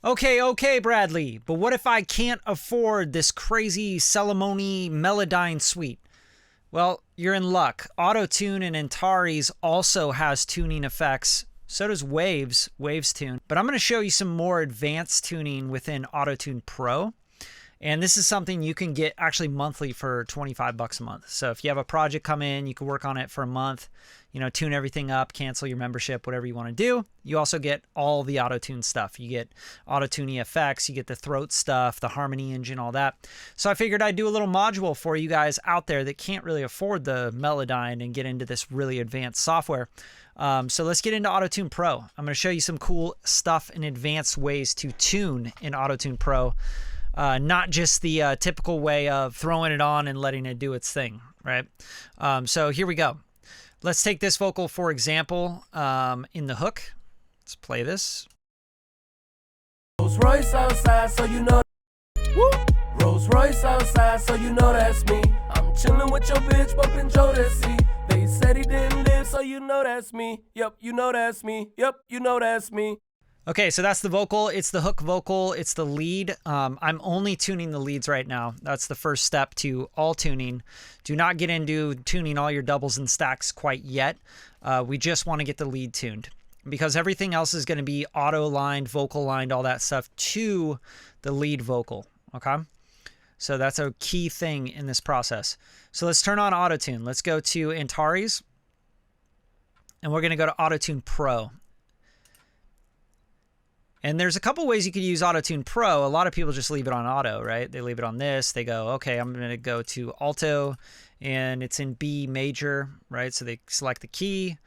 Okay, Bradley, but what if I can't afford this crazy Celemony Melodyne suite? Well, you're in luck. Autotune and Antares also has tuning effects. So does Waves Tune. But I'm going to show you some more advanced tuning within Autotune Pro. And this is something you can get actually monthly for 25 bucks a month. So if you have a project come in, you can work on it for a month, tune everything up, cancel your membership, whatever you want to do. You also get all the auto-tune stuff. You get auto-tune effects, you get the throat stuff, the harmony engine, all that. So I figured I'd do a little module for you guys out there that can't really afford the Melodyne and get into this really advanced software. So let's get into Autotune Pro. I'm going to show you some cool stuff and advanced ways to tune in Autotune Pro. Not just the typical way of throwing it on and letting it do its thing, right? So here we go. Let's take this vocal, for example, in the hook. Let's play this. Rolls Royce outside, so you know. Woo! Rolls Royce outside, so you know that's me. I'm chilling with your bitch, bumping Jodeci. They said he didn't live, so you know that's me. Yep, you know that's me. Yep, you know that's me. Okay, so that's the vocal. It's the hook vocal. It's the lead. I'm only tuning the leads right now. That's the first step to all tuning. Do not get into tuning all your doubles and stacks quite yet. We just want to get the lead tuned because everything else is going to be auto-lined, vocal-lined, all that stuff to the lead vocal, okay? So that's a key thing in this process. So let's turn on Autotune. Let's go to Antares, and we're going to go to Autotune Pro. And there's a couple ways you could use Autotune Pro. A lot of people just leave it on auto, right? They leave it on this. They go, okay, I'm going to go to alto, and it's in B major, right? So they select the key,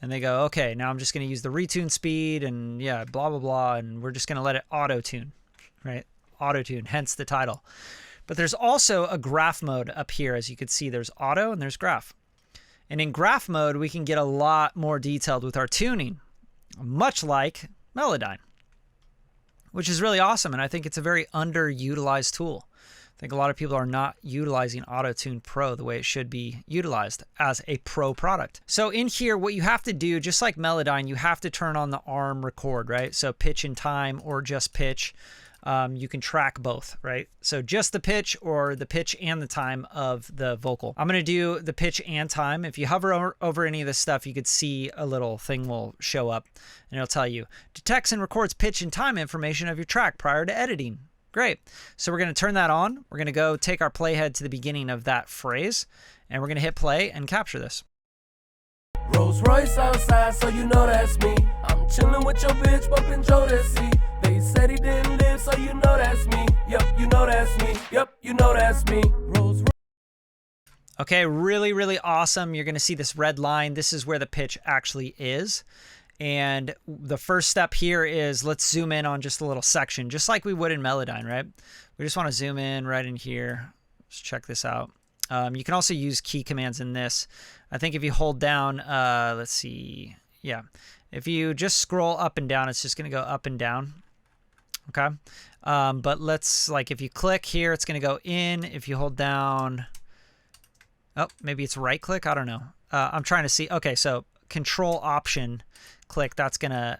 and they go, okay, now I'm just going to use the retune speed, and yeah, blah, blah, blah, and we're just going to let it auto-tune, right? Auto-tune, hence the title. But there's also a graph mode up here. As you can see, there's auto and there's graph. And in graph mode, we can get a lot more detailed with our tuning, much like Melodyne, which is really awesome, and I think it's a very underutilized tool. I think a lot of people are not utilizing Autotune Pro the way it should be utilized as a pro product. So in here, what you have to do, just like Melodyne, you have to turn on the ARM record, right? So pitch and time or just pitch. You can track both, right? So just the pitch or the pitch and the time of the vocal. I'm going to do the pitch and time. If you hover over any of this stuff, you could see a little thing will show up and it'll tell you, detects and records pitch and time information of your track prior to editing. Great. So we're going to turn that on. We're going to go take our playhead to the beginning of that phrase, and we're going to hit play and capture this. Rolls Royce outside, so you know that's me. I'm chilling with your bitch, bumping Jodeci. They said he didn't live, so you know that's me. Yep, you know that's me. Yep, you know that's me. Rolls Royce. Okay, really, really awesome. You're going to see this red line. This is where the pitch actually is. And the first step here is let's zoom in on just a little section, just like we would in Melodyne, right? We just want to zoom in right in here. Let's check this out. You can also use key commands in this. I think if you hold down, let's see. Yeah. If you just scroll up and down, it's just going to go up and down. Okay. But let's, like, if you click here, it's going to go in. If you hold down, oh, maybe it's right click. I don't know. I'm trying to see. Okay. So control option click, that's going to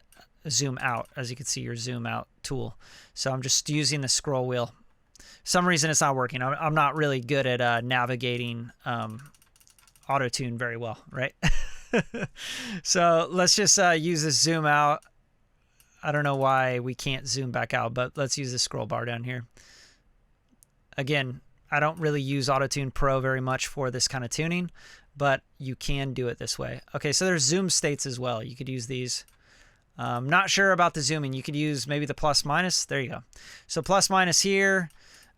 zoom out. As you can see, your zoom out tool. So I'm just using the scroll wheel. Some reason it's not working. I'm not really good at navigating Autotune very well, right? So let's just use this zoom out. I don't know why we can't zoom back out, but let's use the scroll bar down here. Again, I don't really use Autotune Pro very much for this kind of tuning, but you can do it this way. Okay, so there's zoom states as well. You could use these. Not sure about the zooming. You could use maybe the plus minus. There you go. So plus minus here.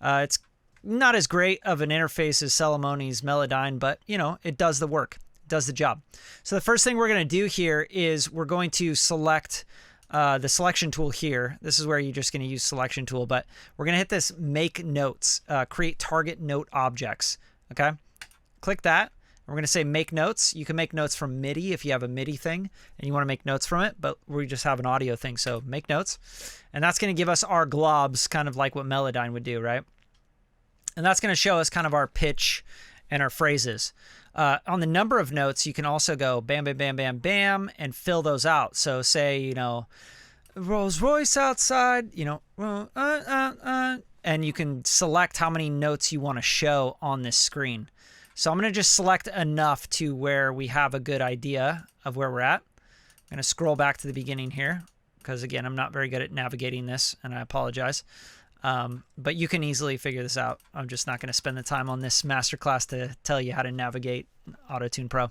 It's not as great of an interface as Celemony's Melodyne, but, it does the work. It does the job. So the first thing we're going to do here is we're going to select the selection tool here. This is where you're just going to use selection tool, but we're going to hit this make notes, create target note objects. Okay. Click that. We're going to say make notes. You can make notes from MIDI if you have a MIDI thing and you want to make notes from it, but we just have an audio thing. So make notes. And that's going to give us our globs, kind of like what Melodyne would do, right? And that's going to show us kind of our pitch and our phrases. On the number of notes, you can also go bam, bam, bam, bam, bam, and fill those out. So say, Rolls Royce outside, you know, and you can select how many notes you want to show on this screen. So I'm going to just select enough to where we have a good idea of where we're at. I'm going to scroll back to the beginning here because, again, I'm not very good at navigating this, and I apologize. But you can easily figure this out. I'm just not going to spend the time on this masterclass to tell you how to navigate AutoTune Pro.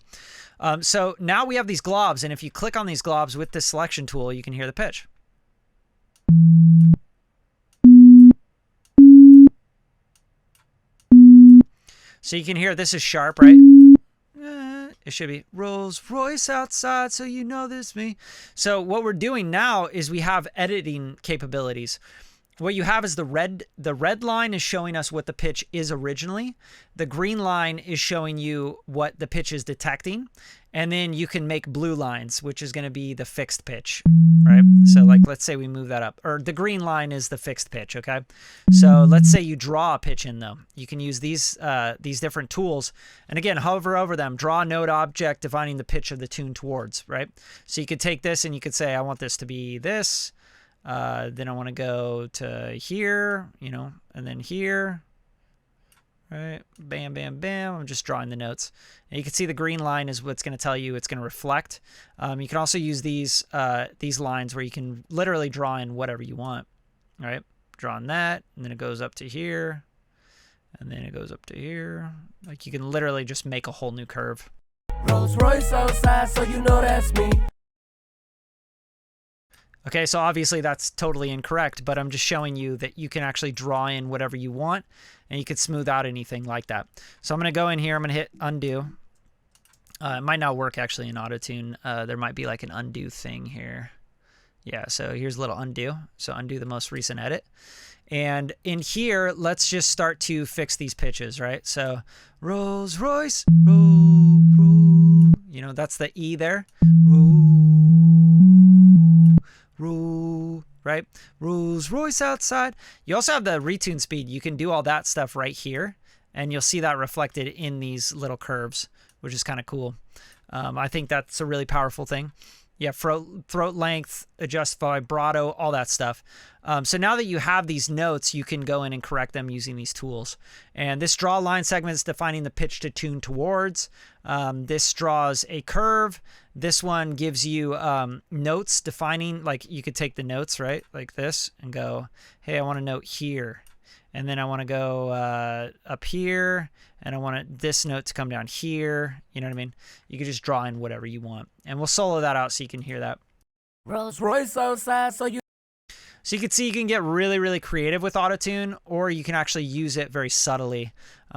So now we have these globs, and if you click on these globs with this selection tool, you can hear the pitch. So you can hear this is sharp, right? It should be Rolls Royce outside, so you know this me. So what we're doing now is we have editing capabilities. What you have is the red line is showing us what the pitch is originally. The green line is showing you what the pitch is detecting. And then you can make blue lines, which is going to be the fixed pitch, right? So like, let's say we move that up, or the green line is the fixed pitch, okay? So let's say you draw a pitch in though. You can use these different tools. And again, hover over them, draw a node object defining the pitch of the tune towards, right? So you could take this and you could say, I want this to be this. Then I want to go to here, you know, and then here, right? Bam, bam, bam. I'm just drawing the notes. And you can see the green line is what's going to tell you it's going to reflect. You can also use these lines where you can literally draw in whatever you want, right? Drawing that, and then it goes up to here, and then it goes up to here. Like you can literally just make a whole new curve. Rolls Royce outside, so you know that's me. Okay, so obviously that's totally incorrect, but I'm just showing you that you can actually draw in whatever you want, and you could smooth out anything like that. So I'm going to go in here, I'm going to hit undo. It might not work actually in AutoTune. There might be like an undo thing here. Yeah, so here's a little undo. So undo the most recent edit. And in here, let's just start to fix these pitches, right? So Rolls Royce, roll, roll. You know, that's the E there. Roll, right? Rolls Royce outside. You also have the retune speed. You can do all that stuff right here, and you'll see that reflected in these little curves, which is kind of cool. I think that's a really powerful thing. Yeah, throat length, adjust vibrato, all that stuff. So now that you have these notes, you can go in and correct them using these tools. And this draw line segment is defining the pitch to tune towards. This draws a curve. This one gives you notes defining, like you could take the notes, right, like this, and go, hey, I want a note here. And then I want to go up here, and I want this note to come down here. You know what I mean? You can just draw in whatever you want. And we'll solo that out so you can hear that. Rolls Royce outside, so you can see you can get really, really creative with AutoTune, or you can actually use it very subtly.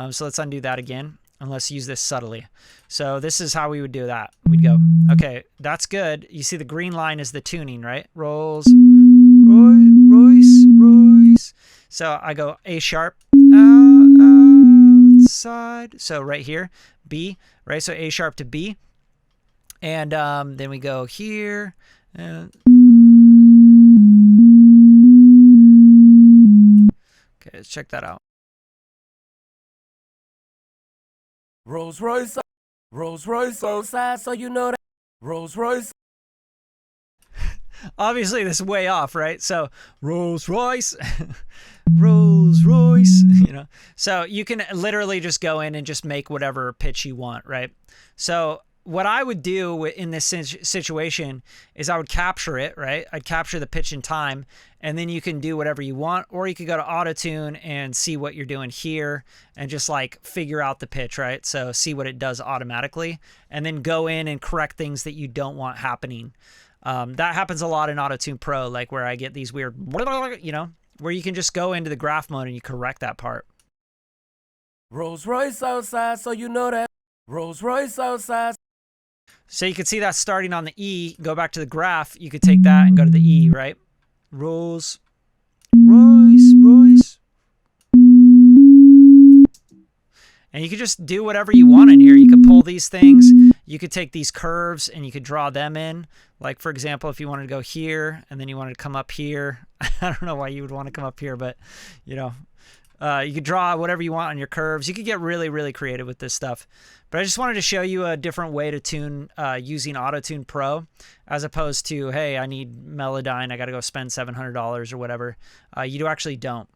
So let's undo that again, and let's use this subtly. So this is how we would do that. We'd go, okay, that's good. You see the green line is the tuning, right? Rolls, Royce, Royce. So I go A sharp, outside. So right here, B, right? So A sharp to B. And then we go here. And okay, let's check that out. Rolls Royce outside, so you know that. Rolls Royce. Obviously, this is way off, right? So Rolls Royce, Rolls Royce, you know. So you can literally just go in and just make whatever pitch you want, right? So what I would do in this situation is I would capture it, right? I'd capture the pitch in time, and then you can do whatever you want, or you could go to AutoTune and see what you're doing here and just like figure out the pitch, right? So see what it does automatically, and then go in and correct things that you don't want happening. That happens a lot in AutoTune Pro, like where I get these weird, you know, where you can just go into the graph mode and you correct that part. Rolls Royce outside, so you know that. Rolls Royce outside. So you can see that starting on the E, go back to the graph, you could take that and go to the E, right? Rolls Royce, Royce. And you could just do whatever you want in here. You could pull these things. You could take these curves and you could draw them in. Like, for example, if you wanted to go here and then you wanted to come up here. I don't know why you would want to come up here, but, you know, You could draw whatever you want on your curves. You could get really, really creative with this stuff. But I just wanted to show you a different way to tune using AutoTune Pro, as opposed to, hey, I need Melodyne, I got to go spend $700 or whatever. You actually don't.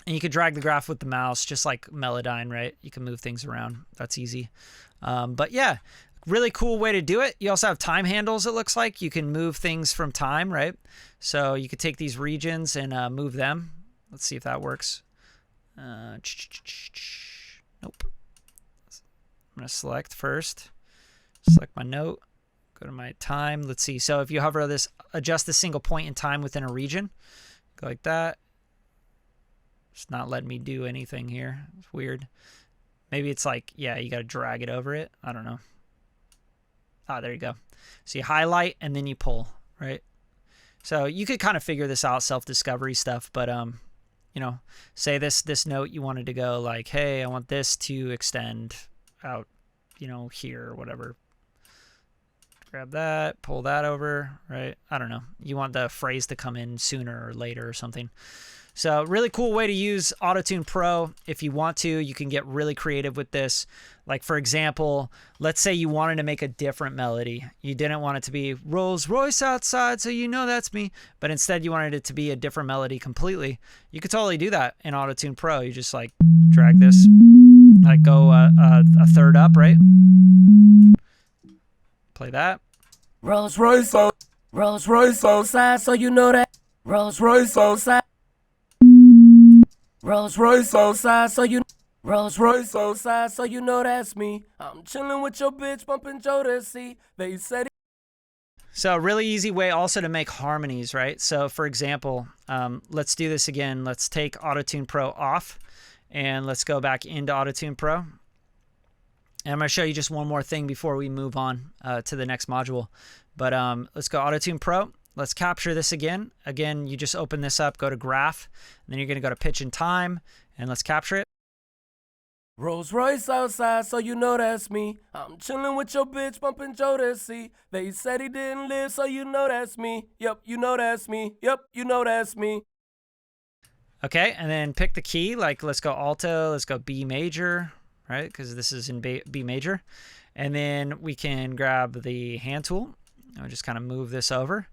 And you could drag the graph with the mouse, just like Melodyne, right? You can move things around. That's easy. But yeah, really cool way to do it. You also have time handles, it looks like. You can move things from time, right? So you could take these regions and move them. Let's see if that works. Nope. I'm going to select first. Select my note. Go to my time. Let's see. So if you hover this, adjust the single point in time within a region. Go like that. It's not letting me do anything here. It's weird. Maybe it's like, yeah, you got to drag it over it. I don't know. Ah, there you go. So you highlight and then you pull, right? So you could kind of figure this out, self-discovery stuff, but you know, say this note you wanted to go like, hey, I want this to extend out, you know, here or whatever. Grab that, pull that over, right? I don't know. You want the phrase to come in sooner or later or something. So really cool way to use AutoTune Pro. If you want to, you can get really creative with this. Like for example, let's say you wanted to make a different melody. You didn't want it to be Rolls Royce outside, so you know that's me. But instead you wanted it to be a different melody completely. You could totally do that in AutoTune Pro. You just like drag this, like go a third up, right? Play that. Rolls Royce outside, so you know that. Rolls Royce outside. Rolls Royce outside, so you know that's me. I'm chilling with your bitch, bumping Jodeci. They said. So really easy way also to make harmonies, right? So for example, let's do this again. Let's take AutoTune Pro off and let's go back into AutoTune Pro. And I'm going to show you just one more thing before we move on to the next module. But let's go AutoTune Pro. Let's capture this again. Again, you just open this up, go to graph, and then you're going to go to pitch and time, and let's capture it. Rolls Royce outside, so you know that's me. I'm chilling with your bitch, bumping Jodeci. They said he didn't live, so you know that's me. Yep, you know that's me. Yep, you know that's me. Okay, and then pick the key. Like, let's go alto, let's go B major, right? Because this is in B major. And then we can grab the hand tool. I'll just kind of move this over.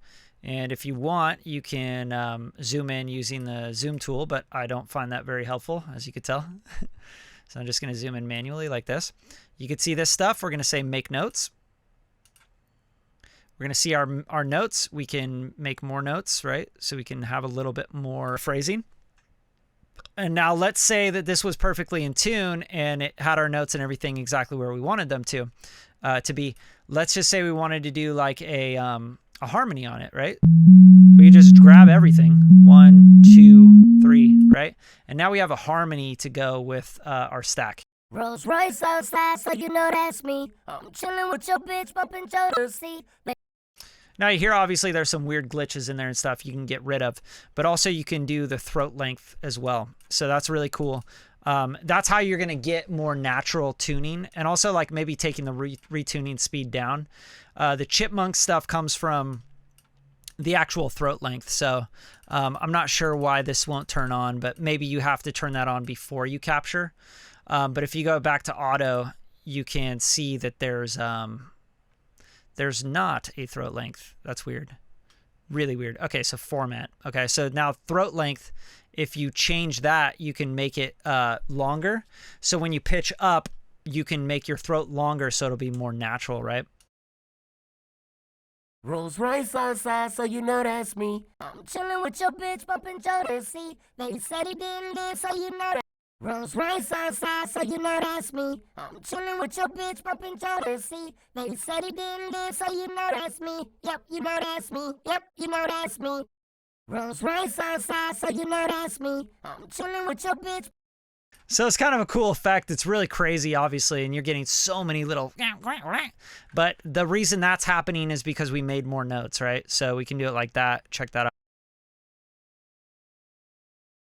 And if you want, you can zoom in using the zoom tool, but I don't find that very helpful, as you could tell. So I'm just going to zoom in manually like this. You can see this stuff. We're going to say make notes. We're going to see our notes. We can make more notes, right? So we can have a little bit more phrasing. And now let's say that this was perfectly in tune and it had our notes and everything exactly where we wanted them to be. Let's just say we wanted to do like a harmony on it, right? We just grab everything, 1, 2, 3, right? And now we have a harmony to go with our stack. Rolls Royce outside, so you know that's me. I'm chilling with your bitch, bumping Jodeci. Now you hear obviously there's some weird glitches in there and stuff you can get rid of, but also you can do the throat length as well. So that's really cool. That's how you're going to get more natural tuning, and also like maybe taking the retuning speed down. The chipmunk stuff comes from the actual throat length. So I'm not sure why this won't turn on, but maybe you have to turn that on before you capture. But if you go back to auto, you can see that there's not a throat length. That's weird. Really weird. Okay, so format. Okay, so now throat length, if you change that, you can make it longer. So when you pitch up, you can make your throat longer so it'll be more natural, right? Rolls Royce outside, so you know that's me. I'm chilling with your bitch, bumping Jodeci. They said he didn't live, so you know that. Rolls Royce outside, so you know that's me. I'm chilling with your bitch, bumping Jodeci. They said he didn't live, so you know that's me. Yep, you know that's me. Yep, you know that's me. Rolls Royce outside, so you know that's me. I'm chilling with your bitch. So it's kind of a cool effect. It's really crazy, obviously, and you're getting so many little... But the reason that's happening is because we made more notes, right? So we can do it like that. Check that out.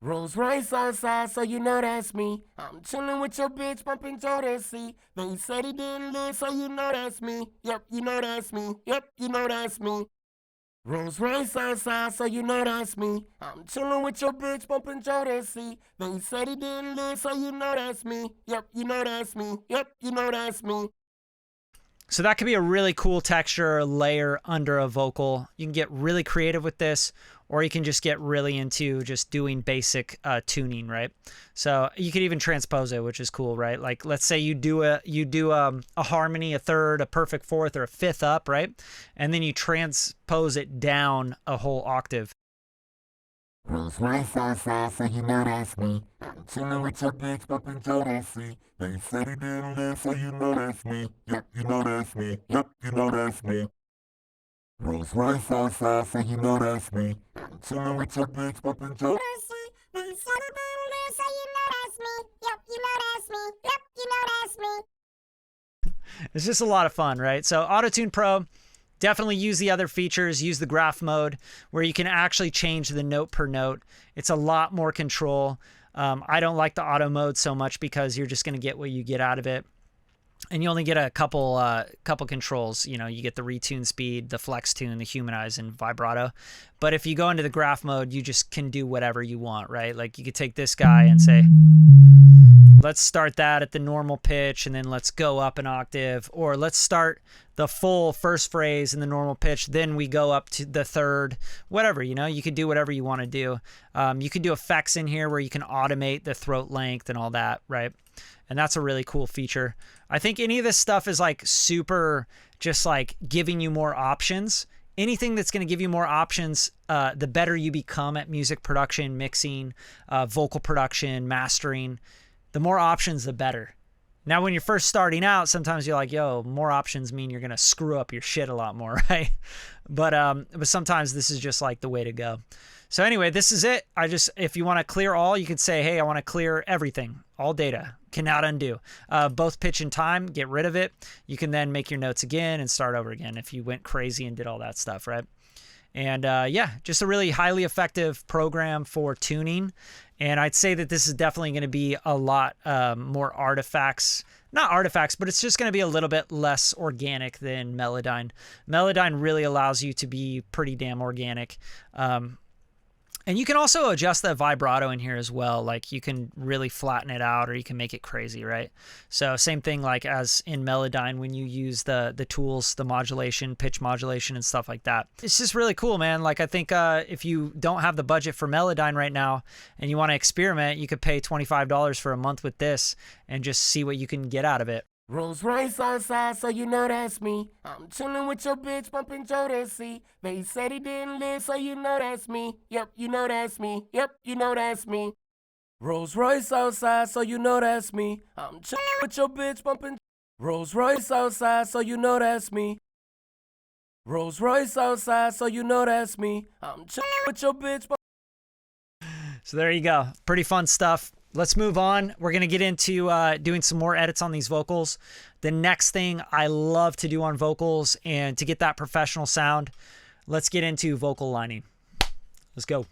Rolls Royce outside, so you know that's me. I'm chilling with your bitch, bumping Jodeci. They said he didn't live, so you know that's me. Yep, you know that's me. Yep, you know that's me. Rolls Royce outside, so you know that's me. I'm chillin' with your bitch, bumpin' Jodeci. They said he didn't live, so you know that's me. Yep, you know that's me. Yep, you know that's me. So that could be a really cool texture layer under a vocal. You can get really creative with this, or you can just get really into just doing basic tuning, right? So you could even transpose it, which is cool, right? Like let's say you do a harmony, a third, a perfect fourth, or a fifth up, right? And then you transpose it down a whole octave. Rolls Royce outside, so you know that's me. I'm chillin' with your bitch, bumpin' Jodeci. They said he didn't live, so you know that's me. Yep, you know that's me. Yep, you know that's me. Rolls Royce outside, so you know that's me. I'm chillin' with your bitch, bumpin' Jodeci. They said he didn't live, so you know that's me. Yep, you know that's me. Yep, you know that's me. It's just a lot of fun, right? So Autotune Pro, definitely use the other features, use the graph mode where you can actually change the note per note. It's a lot more control. I don't like the auto mode so much because you're just going to get what you get out of it. And you only get a couple controls. You know, you get the retune speed, the flex tune, the humanize, and vibrato. But if you go into the graph mode, you just can do whatever you want, right? Like you could take this guy and say, let's start that at the normal pitch and then let's go up an octave, or let's start the full first phrase in the normal pitch, then we go up to the third, whatever, you know, you could do whatever you want to do. You could do effects in here where you can automate the throat length and all that, right? And that's a really cool feature. I think any of this stuff is like super just like giving you more options. Anything that's going to give you more options, the better you become at music production, mixing, vocal production, mastering. The more options, the better. Now, when you're first starting out, sometimes you're like, yo, more options mean you're going to screw up your shit a lot more, right? But sometimes this is just like the way to go. So anyway, this is it. If you want to clear all, you could say, hey, I want to clear everything, all data, cannot undo. Both pitch and time, get rid of it. You can then make your notes again and start over again if you went crazy and did all that stuff, right? And yeah, just a really highly effective program for tuning. And I'd say that this is definitely going to be a lot more artifacts. Not artifacts, but it's just going to be a little bit less organic than Melodyne. Melodyne really allows you to be pretty damn organic. And you can also adjust that vibrato in here as well. Like you can really flatten it out or you can make it crazy, right? So same thing like as in Melodyne when you use the tools, the modulation, pitch modulation and stuff like that. It's just really cool, man. Like I think if you don't have the budget for Melodyne right now and you want to experiment, you could pay $25 for a month with this and just see what you can get out of it. Rolls Royce outside, so you know that's me. I'm chillin' with your bitch, bumpin' Jodeci. They said he didn't live, so you know that's me. Yep, you know that's me. Yep, you know that's me. Rolls Royce outside, so you know that's me. I'm chillin' with your bitch, bumpin'. Rolls Royce outside, so you know that's me. Rolls Royce outside, so you know that's me. I'm chillin' with your bitch. So there you go. Pretty fun stuff. Let's move on. We're going to get into doing some more edits on these vocals. The next thing I love to do on vocals and to get that professional sound, let's get into vocal lining. Let's go.